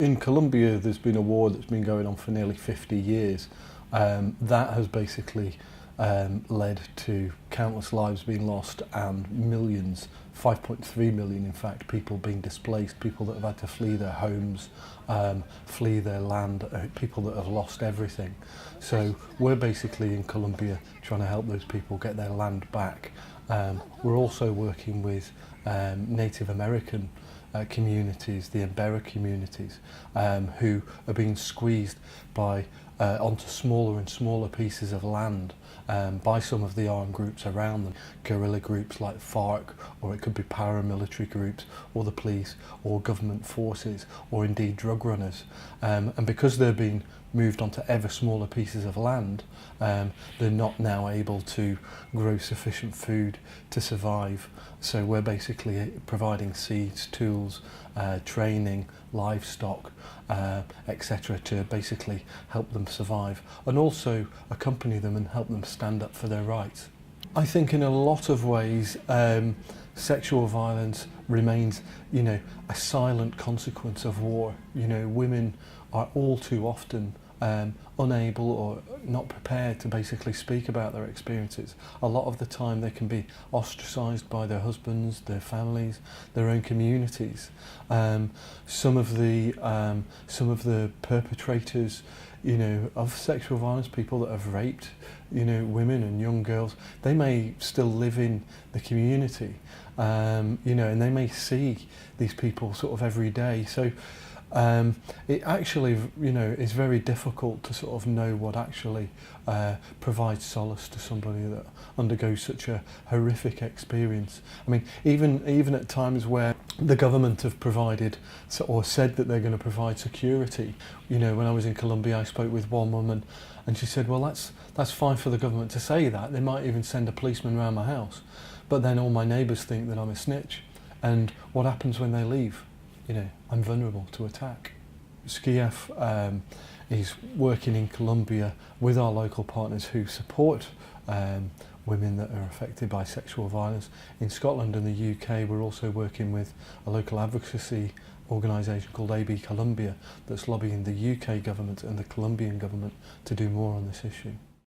In Colombia, there's been a war that's been going on for nearly 50 years. That has basically led to countless lives being lost and millions, 5.3 million in fact, people being displaced, people that have had to flee their homes, flee their land, people that have lost everything. So we're basically in Colombia trying to help those people get their land back. We're also working with Native American communities, the Embera communities, who are being squeezed by onto smaller and smaller pieces of land by some of the armed groups around them, guerrilla groups like FARC, or it could be paramilitary groups, or the police, or government forces, or indeed drug runners. And because they're being moved onto ever smaller pieces of land, they're not now able to grow sufficient food to survive. So we're basically providing seeds, tools, training, livestock, etc. to basically help them survive, and also accompany them and help them stand up for their rights. I think in a lot of ways sexual violence remains, a silent consequence of war. Women are all too often unable or not prepared to basically speak about their experiences. A lot of the time they can be ostracised by their husbands, their families, their own communities. Some of the perpetrators, of sexual violence, people that have raped, women and young girls, they may still live in the community, and they may see these people sort of every day. So it actually, is very difficult to sort of know what actually provides solace to somebody that undergoes such a horrific experience. I mean, even at times where the government have provided or said that they're going to provide security. When I was in Colombia, I spoke with one woman, and she said, well, that's fine for the government to say that. They might even send a policeman around my house, but then all my neighbours think that I'm a snitch. And what happens when they leave? I'm vulnerable to attack. SCIAF is working in Colombia with our local partners who support women that are affected by sexual violence. In Scotland and the UK, we're also working with a local advocacy organisation called AB Colombia that's lobbying the UK government and the Colombian government to do more on this issue.